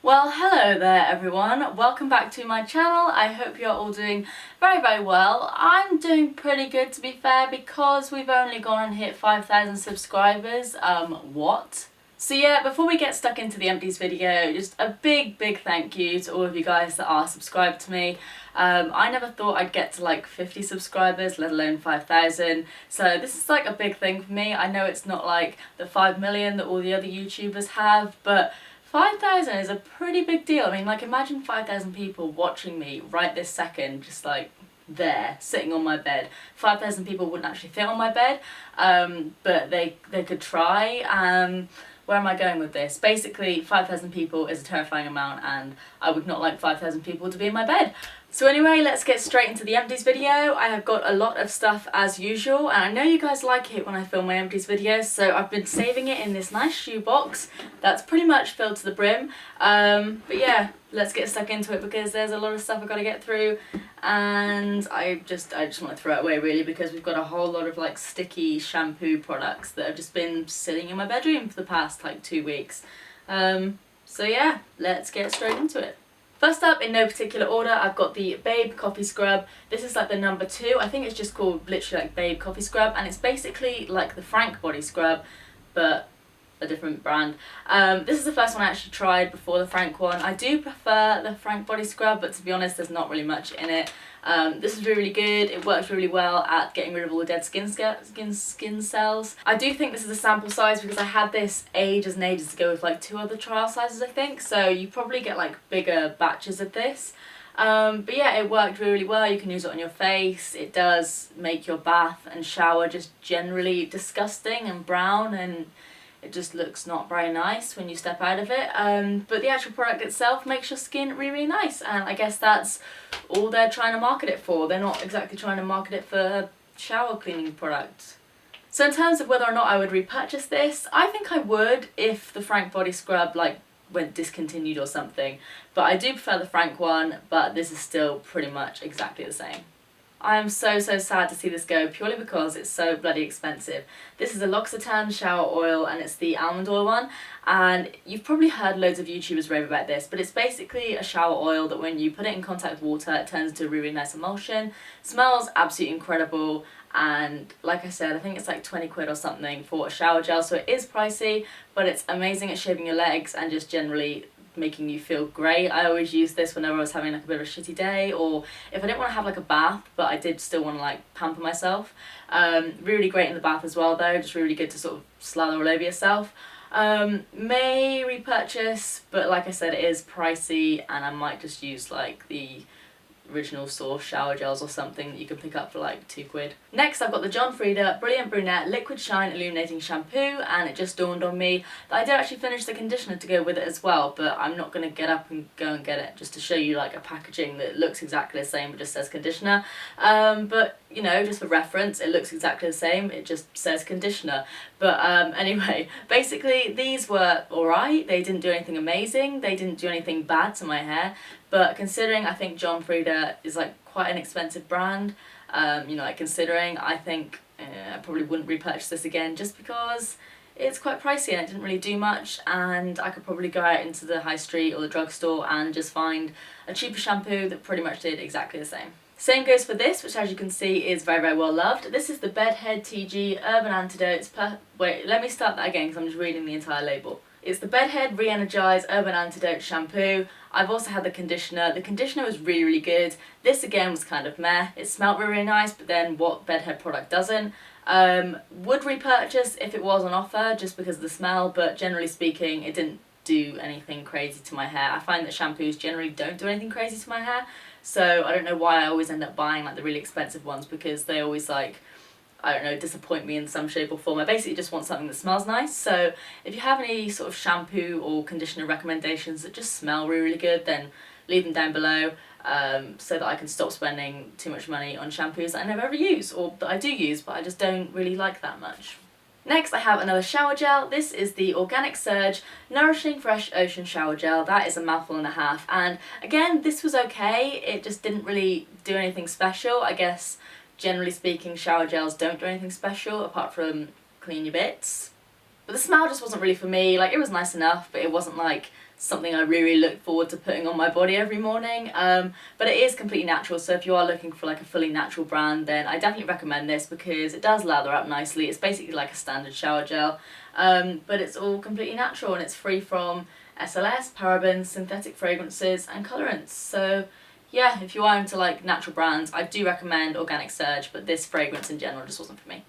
Well, hello there everyone, welcome back to my channel. I hope you're all doing very well. I'm doing pretty good, to be fair, because we've only gone and hit 5,000 subscribers. What? So yeah, before we get stuck into the Empties video, just a big thank you to all of you guys that are subscribed to me. I never thought I'd get to like 50 subscribers, let alone 5,000. So this is like a big thing for me. I know it's not like the 5 million that all the other YouTubers have, but 5,000 is a pretty big deal. I mean, like, imagine 5,000 people watching me right this second, just like there, sitting on my bed. 5,000 people wouldn't actually fit on my bed, but they could try. Where am I going with this? Basically, 5,000 people is a terrifying amount, and I would not like 5,000 people to be in my bed. So anyway, let's get straight into the Empties video. I have got a lot of stuff as usual, and I know you guys like it when I film my Empties videos, so I've been saving it in this nice shoe box that's pretty much filled to the brim. But yeah, let's get stuck into it because there's a lot of stuff I've got to get through, and I just want to throw it away really, because we've got a whole lot of like sticky shampoo products that have just been sitting in my bedroom for the past like 2 weeks. So yeah, let's get straight into it. First up, in no particular order, I've got the Babe Coffee Scrub. This is like the number 2. I think it's just called literally like Babe Coffee Scrub, and it's basically like the Frank Body Scrub, but a different brand. This is the first one I actually tried before the Frank one. I do prefer the Frank Body Scrub, but to be honest, there's not really much in it. This is really good. It works really well at getting rid of all the dead skin cells. I do think this is a sample size because I had this ages and ages ago with like 2 other trial sizes, I think, so you probably get like bigger batches of this. But yeah, it worked really well. You can use it on your face. It does make your bath and shower just generally disgusting and brown, and it just looks not very nice when you step out of it. But the actual product itself makes your skin really nice, and I guess that's all they're trying to market it for. They're not exactly trying to market it for a shower cleaning product. So in terms of whether or not I would repurchase this, I think I would if the Frank Body Scrub like went discontinued or something. But I do prefer the Frank one, but this is still pretty much exactly the same. I am so sad to see this go, purely because it's so bloody expensive. This is a L'Occitane shower oil, and it's the almond oil one, and you've probably heard loads of YouTubers rave about this, but it's basically a shower oil that when you put it in contact with water, it turns into a really nice emulsion. Smells absolutely incredible, and like I said, I think it's like 20 quid or something for a shower gel, so it is pricey, but it's amazing at shaving your legs and just generally making you feel great. I always use this whenever I was having like a bit of a shitty day, or if I didn't want to have like a bath but I did still want to like pamper myself. Really great in the bath as well though, just really good to sort of slather all over yourself. May repurchase, but like I said, it is pricey, and I might just use like the original Source shower gels or something that you can pick up for like 2 quid. Next, I've got the FRIEDA Brilliant Brunette Liquid Shine Illuminating Shampoo, and it just dawned on me that I did actually finish the conditioner to go with it as well, but I'm not going to get up and go and get it just to show you like a packaging that looks exactly the same but just says conditioner. But you know, just for reference, it looks exactly the same, it just says conditioner. But anyway, basically these were alright. They didn't do anything amazing, they didn't do anything bad to my hair, but considering I think FRIEDA is like quite an expensive brand, you know, like considering, I think I probably wouldn't repurchase this again just because it's quite pricey and it didn't really do much, and I could probably go out into the high street or the drugstore and just find a cheaper shampoo that pretty much did exactly the same. Same goes for this, which as you can see is very well loved. This is the Bedhead TG Urban Antidotes wait, let me start that again because I'm just reading the entire label. It's the Bedhead RE-ENERGISE Urban Antidote Shampoo. I've also had the conditioner. The conditioner was really good. This again was kind of meh. It smelled really nice, but then what Bedhead product doesn't? Would repurchase if it was on offer just because of the smell, but generally speaking it didn't do anything crazy to my hair. I find that shampoos generally don't do anything crazy to my hair, so I don't know why I always end up buying like the really expensive ones, because they always like, I don't know, disappoint me in some shape or form. I basically just want something that smells nice. So if you have any sort of shampoo or conditioner recommendations that just smell really good, then leave them down below, so that I can stop spending too much money on shampoos that I never ever use, or that I do use but I just don't really like that much. Next I have another shower gel. This is the Organic Surge Nourishing Fresh Ocean Shower Gel. That is a mouthful and a half, and again this was okay, it just didn't really do anything special. I guess generally speaking shower gels don't do anything special apart from clean your bits. But the smell just wasn't really for me. Like, it was nice enough, but it wasn't like something I really looked forward to putting on my body every morning. But it is completely natural, so if you are looking for like a fully natural brand, then I definitely recommend this because it does lather up nicely. It's basically like a standard shower gel, but it's all completely natural and it's free from SLS, parabens, synthetic fragrances and colorants. So yeah, if you are into like natural brands, I do recommend Organic Surge, but this fragrance in general just wasn't for me.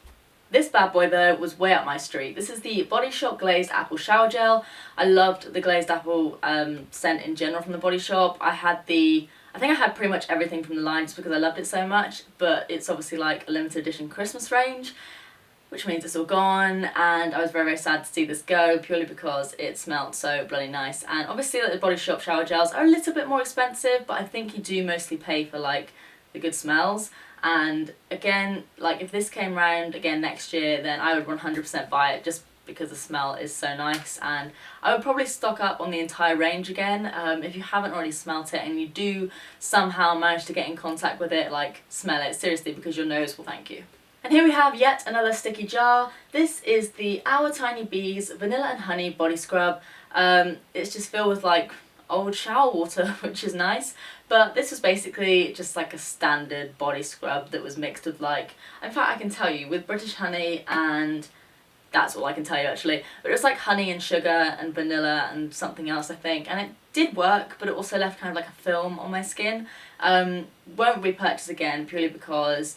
This bad boy though was way up my street. This is the Body Shop Glazed Apple Shower Gel. I loved the glazed apple scent in general from the Body Shop. I think I had pretty much everything from the line just because I loved it so much, but it's obviously like a limited edition Christmas range, which means it's all gone, and I was very, very sad to see this go purely because it smelled so bloody nice. And obviously like, the Body Shop shower gels are a little bit more expensive, but I think you do mostly pay for like the good smells. And again, like if this came round again next year, then I would 100% buy it just because the smell is so nice. And I would probably stock up on the entire range again. If you haven't already smelt it and you do somehow manage to get in contact with it, like smell it seriously because your nose will thank you. And here we have yet another sticky jar. This is the Our Tiny Bees Vanilla and Honey Body Scrub. It's just filled with like old shower water, which is nice, but this was basically just like a standard body scrub that was mixed with like, in fact I can tell you, with British honey, and that's all I can tell you actually, but it was like honey and sugar and vanilla and something else I think, and it did work, but it also left kind of like a film on my skin. Won't repurchase again purely because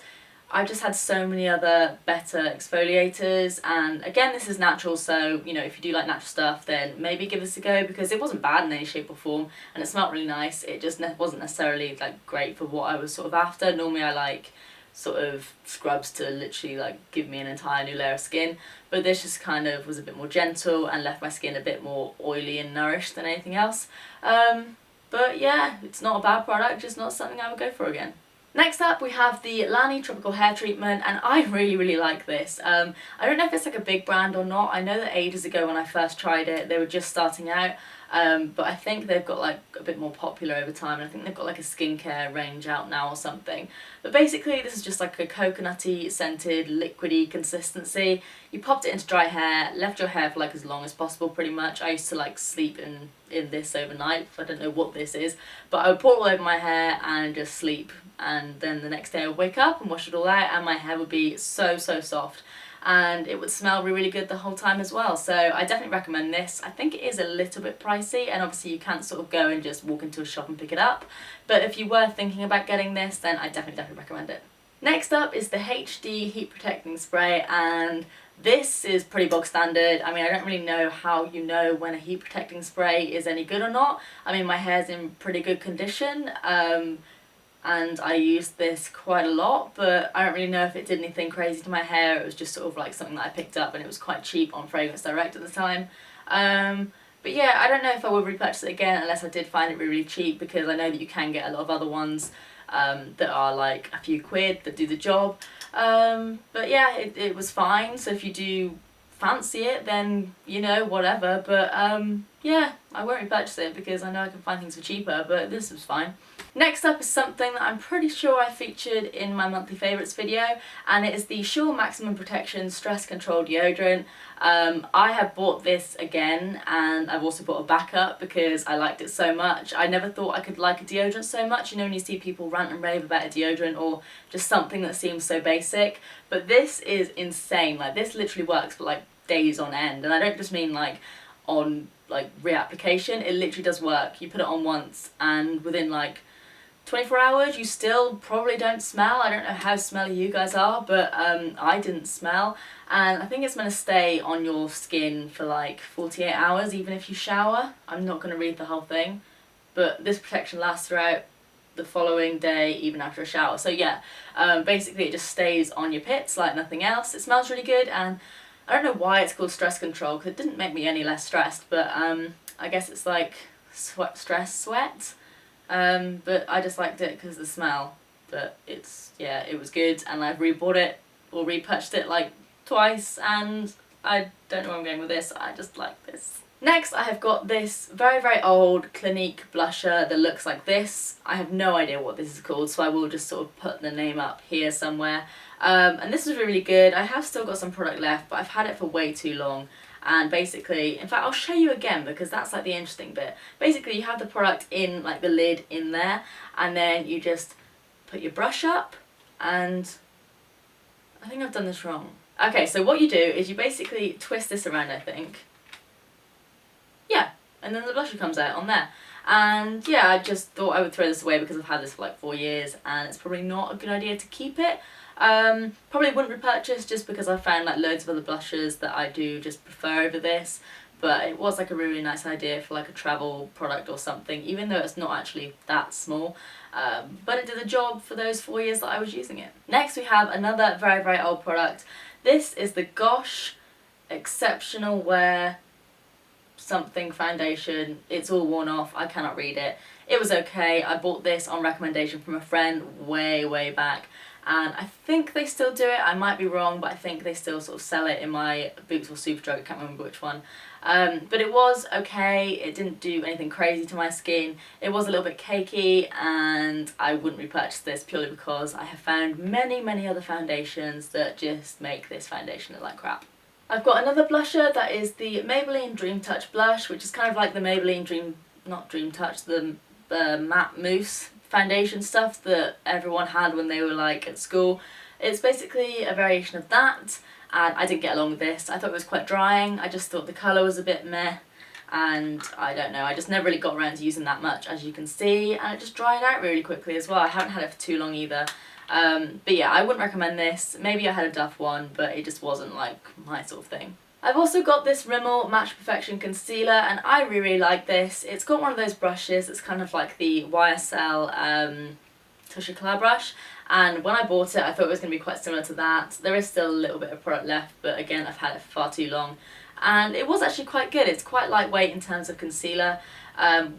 I've just had so many other better exfoliators, and again this is natural, so you know if you do like natural stuff then maybe give this a go because it wasn't bad in any shape or form and it smelled really nice. It just wasn't necessarily like great for what I was sort of after. Normally I like sort of scrubs to literally like give me an entire new layer of skin, but this just kind of was a bit more gentle and left my skin a bit more oily and nourished than anything else. But yeah, it's not a bad product, just not something I would go for again. Next up we have the LANI Tropical Hair Treatment, and I really, really like this. I don't know if it's like a big brand or not. I know that ages ago when I first tried it they were just starting out, but I think they've got like a bit more popular over time, and I think they've got like a skincare range out now or something. But basically this is just like a coconutty scented liquidy consistency. You popped it into dry hair, left your hair for like as long as possible pretty much. I used to like sleep in this overnight. I don't know what this is, but I would pour it all over my hair and just sleep, and then the next day I would wake up and wash it all out and my hair would be so soft, and it would smell really, really good the whole time as well. So I definitely recommend this. I think it is a little bit pricey, and obviously you can't sort of go and just walk into a shop and pick it up, but if you were thinking about getting this then I definitely recommend it. Next up is the HD Heat Protecting Spray, and this is pretty bog standard. I mean, I don't really know how you know when a heat protecting spray is any good or not. I mean, my hair's in pretty good condition, and I used this quite a lot, but I don't really know if it did anything crazy to my hair. It was just sort of like something that I picked up and it was quite cheap on Fragrance Direct at the time. But yeah, I don't know if I would repurchase it again unless I did find it really, really cheap, because I know that you can get a lot of other ones that are like a few quid that do the job. But yeah, it was fine, so if you do fancy it then, you know, whatever, but yeah, I won't repurchase it because I know I can find things for cheaper, but this was fine. Next up is something that I'm pretty sure I featured in my monthly favourites video, and it is the Sure Maximum Protection Stress Control Deodorant. I have bought this again, and I've also bought a backup because I liked it so much. I never thought I could like a deodorant so much. You know when you see people rant and rave about a deodorant or just something that seems so basic, but this is insane. Like, this literally works for like days on end, and I don't just mean like on like reapplication. It literally does work. You put it on once and within like 24 hours you still probably don't smell. I don't know how smelly you guys are, but I didn't smell, and I think it's meant to stay on your skin for like 48 hours even if you shower. I'm not going to read the whole thing, but this protection lasts throughout the following day even after a shower. So yeah, basically it just stays on your pits like nothing else. It smells really good, and I don't know why it's called stress control because it didn't make me any less stressed, but I guess it's like sweat. But I just liked it because of the smell. But yeah, it was good, and I've rebought it or repurchased it like twice, and I don't know where I'm going with this. I just like this. Next I have got this very, very old Clinique blusher that looks like this. I have no idea what this is called, so I will just sort of put the name up here somewhere. And this is really good. I have still got some product left, but I've had it for way too long, And basically, in fact I'll show you again because that's like the interesting bit. Basically you have the product in like the lid in there, and then you just put your brush up, and I think I've done this wrong. Okay, so what you do is you basically twist this around, I think. Yeah, and then the blusher comes out on there. And yeah, I just thought I would throw this away because I've had this for like 4 years and it's probably not a good idea to keep it. Probably wouldn't repurchase just because I found like loads of other blushes that I do just prefer over this. But it was like a really nice idea for like a travel product or something, even though it's not actually that small. But it did the job for those 4 years that I was using it. Next we have another very, very old product. This is the Gosh Exceptional Wear something foundation. It's all worn off, I cannot read it. It was okay. I bought this on recommendation from a friend way back, and I think they still do it. I might be wrong, but I think they still sort of sell it in my Boots or Superdrug, I can't remember which one. But it was okay. It didn't do anything crazy to my skin. It was a little bit cakey, and I wouldn't repurchase this purely because I have found many other foundations that just make this foundation look like crap. I've got another blusher that is the Maybelline Dream Touch blush, which is kind of like the Maybelline not Dream Touch, the matte mousse foundation stuff that everyone had when they were like at school. It's basically a variation of that, and I didn't get along with this. I thought it was quite drying. I just thought the colour was a bit meh, and I don't know, I just never really got around to using that much, as you can see, and it just dried out really quickly as well. I haven't had it for too long either. But yeah, I wouldn't recommend this. Maybe I had a Duff one, but it just wasn't like my sort of thing. I've also got this Rimmel Match Perfection Concealer, and I really like this. It's got one of those brushes, it's kind of like the YSL Touche Eclat brush, and when I bought it I thought it was going to be quite similar to that. There is still a little bit of product left, but again I've had it for far too long. And it was actually quite good. It's quite lightweight in terms of concealer.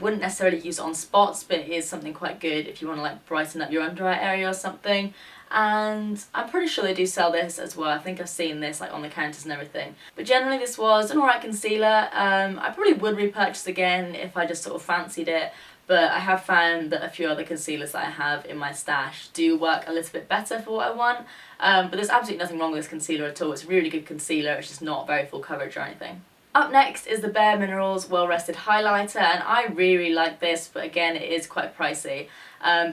Wouldn't necessarily use it on spots, but it is something quite good if you want to like brighten up your under eye area or something. And I'm pretty sure they do sell this as well. I think I've seen this like on the counters and everything. But generally this was an alright concealer. I probably would repurchase again if I just sort of fancied it. But I have found that a few other concealers that I have in my stash do work a little bit better for what I want. But there's absolutely nothing wrong with this concealer at all. It's a really good concealer, it's just not very full coverage or anything. Up next is the Bareminerals Well Rested Highlighter, and I really like this, but again it is quite pricey.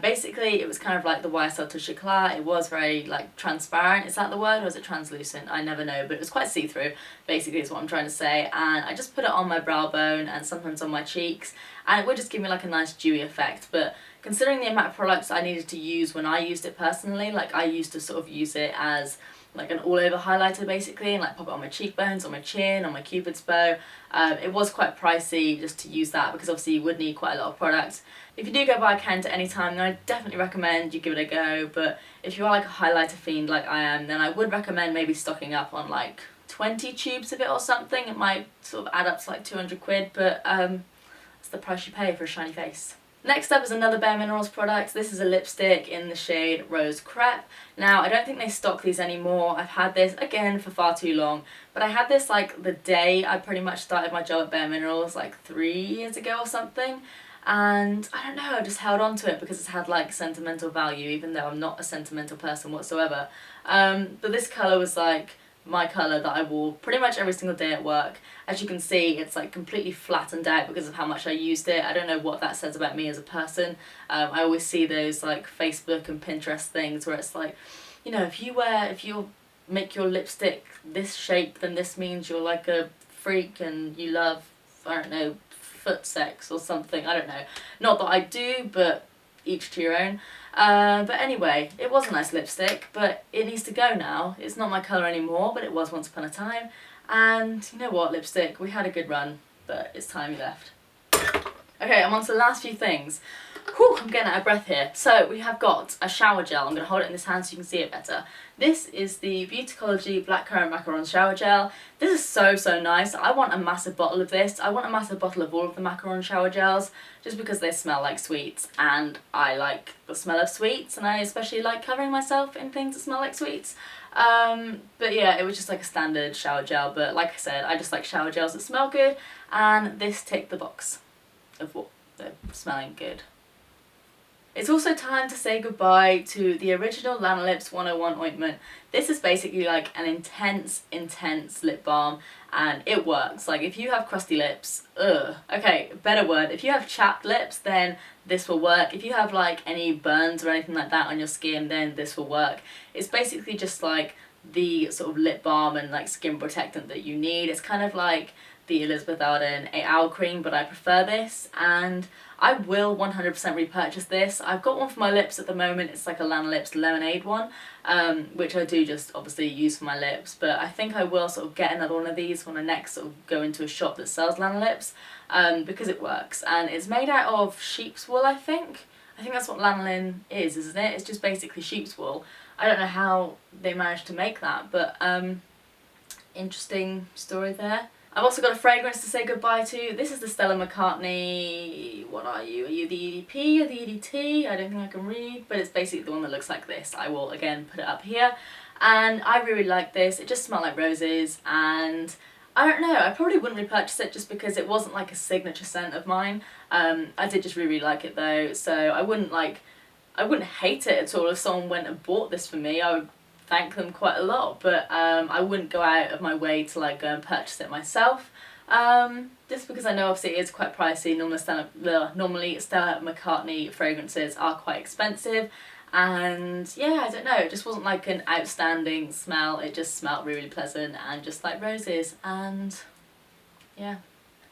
Basically it was kind of like the YSL Touche Eclat. It was very like transparent, is that the word, or is it translucent? I never know, but it was quite see-through basically is what I'm trying to say, and I just put it on my brow bone and sometimes on my cheeks, and it would just give me like a nice dewy effect. But considering the amount of products I needed to use when I used it personally, like I used to sort of use it as like an all-over highlighter basically, and like pop it on my cheekbones, on my chin, on my cupid's bow. It was quite pricey just to use that because obviously you would need quite a lot of product. If you do go buy a can at any time, then I definitely recommend you give it a go, but if you are like a highlighter fiend like I am, then I would recommend maybe stocking up on like 20 tubes of it or something. It might sort of add up to like 200 quid, but it's the price you pay for a shiny face. Next up is another Bareminerals product. This is a lipstick in the shade Rose Crepe. Now, I don't think they stock these anymore. I've had this, again, for far too long. But I had this like the day I pretty much started my job at Bareminerals, like 3 years ago or something. And I don't know, I just held on to it because it's had like sentimental value, even though I'm not a sentimental person whatsoever. But this colour was like my colour that I wore pretty much every single day at work. As you can see, it's like completely flattened out because of how much I used it. I don't know what that says about me as a person. I always see those like Facebook and Pinterest things where it's like, you know, if you make your lipstick this shape, then this means you're like a freak and you love, I don't know, foot sex or something. I don't know. Not that I do, but each to your own. But anyway, it was a nice lipstick, but it needs to go now. It's not my colour anymore, but it was once upon a time. And you know what, lipstick, we had a good run, but it's time you left. Okay, I'm on to the last few things. Whew, I'm getting out of breath here. So we have got a shower gel. I'm going to hold it in this hand so you can see it better. This is the Beautycology Blackcurrant Macaron Shower Gel. This is so nice. I want a massive bottle of this. I want a massive bottle of all of the Macaron shower gels just because they smell like sweets, and I like the smell of sweets, and I especially like covering myself in things that smell like sweets. But yeah, it was just like a standard shower gel, but like I said, I just like shower gels that smell good, and this ticked the box of what they're smelling good. It's also time to say goodbye to the original LANOLIPS 101 ointment. This is basically like an intense lip balm, and it works. Like if you have crusty lips, okay, better word, if you have chapped lips, then this will work. If you have like any burns or anything like that on your skin, then this will work. It's basically just like the sort of lip balm and like skin protectant that you need. It's kind of like the Elizabeth Arden 8 Hour Cream, but I prefer this, and I will 100% repurchase this. I've got one for my lips at the moment. It's like a LANOLIPS Lemonade one, which I do just obviously use for my lips, but I think I will sort of get another one of these when I next sort of go into a shop that sells LANOLIPS, because it works, and it's made out of sheep's wool, I think. I think that's what lanolin is, isn't it? It's just basically sheep's wool. I don't know how they managed to make that, but interesting story there. I've also got a fragrance to say goodbye to. This is the Stella McCartney, what are you? Are you the EDP or the EDT? I don't think I can read, but it's basically the one that looks like this. I will again put it up here. And I really like this. It just smelled like roses, and I don't know, I probably wouldn't repurchase it just because it wasn't like a signature scent of mine. I did just really like it though, so I wouldn't hate it at all if someone went and bought this for me. I would thank them quite a lot, but I wouldn't go out of my way to like go and purchase it myself, just because I know obviously it is quite pricey. Normally Stella McCartney fragrances are quite expensive, and yeah, I don't know, it just wasn't like an outstanding smell. It just smelled really pleasant and just like roses, and yeah.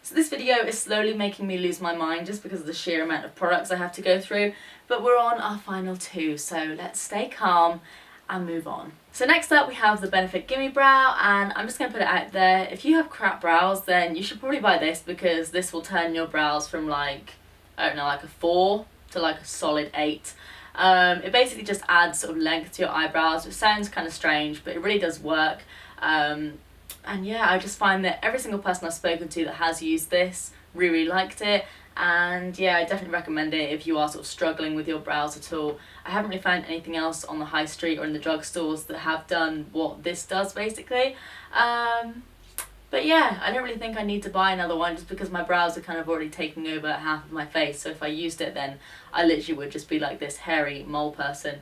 So this video is slowly making me lose my mind just because of the sheer amount of products I have to go through, but we're on our final two, so let's stay calm and move on. So next up we have the Benefit Gimme Brow, and I'm just going to put it out there, if you have crap brows then you should probably buy this, because this will turn your brows from like, I don't know, like a 4 to like a solid 8. It basically just adds sort of length to your eyebrows, which sounds kind of strange, but it really does work. And yeah, I just find that every single person I've spoken to that has used this really liked it, and yeah, I definitely recommend it if you are sort of struggling with your brows at all. I haven't really found anything else on the high street or in the drugstores that have done what this does basically. But yeah, I don't really think I need to buy another one just because my brows are kind of already taking over half of my face, so if I used it then I literally would just be like this hairy mole person.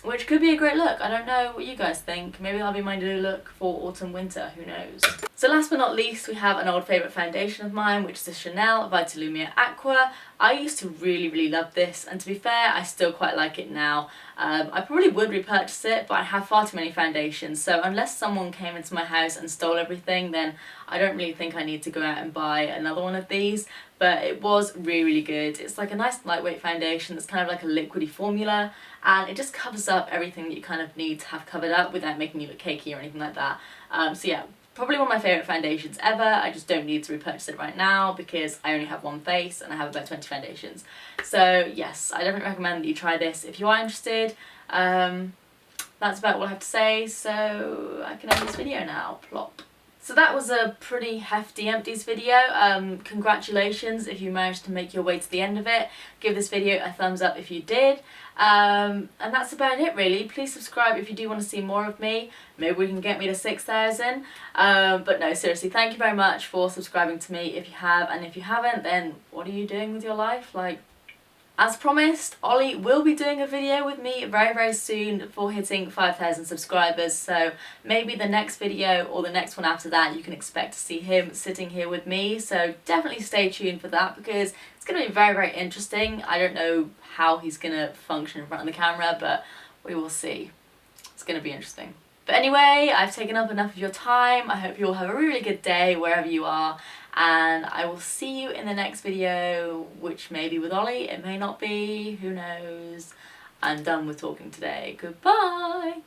Which could be a great look. I don't know what you guys think. Maybe that'll be my new look for autumn winter, who knows. So last but not least we have an old favourite foundation of mine, which is the Chanel VITALUMIERE AQUA. I used to really love this, and to be fair I still quite like it now. I probably would repurchase it, but I have far too many foundations, so unless someone came into my house and stole everything, then I don't really think I need to go out and buy another one of these. But it was really good. It's like a nice lightweight foundation that's kind of like a liquidy formula, and it just covers up everything that you kind of need to have covered up without making you look cakey or anything like that. So yeah, probably one of my favourite foundations ever. I just don't need to repurchase it right now because I only have one face and I have about 20 foundations. So yes, I definitely recommend that you try this if you are interested. That's about all I have to say, so I can end this video now. Plop. So that was a pretty hefty Empties video. Congratulations if you managed to make your way to the end of it. Give this video a thumbs up if you did. And that's about it really. Please subscribe if you do want to see more of me. Maybe we can get me to 6,000. But no, seriously, thank you very much for subscribing to me if you have, and if you haven't, then what are you doing with your life? Like, as promised, Ollie will be doing a video with me very soon for hitting 5,000 subscribers, so maybe the next video or the next one after that you can expect to see him sitting here with me, so definitely stay tuned for that because it's going to be very interesting. I don't know how he's going to function in front of the camera, but we will see. It's going to be interesting. But anyway, I've taken up enough of your time. I hope you all have a really good day wherever you are, and I will see you in the next video, which may be with Ollie, it may not be, who knows. I'm done with talking today. Goodbye!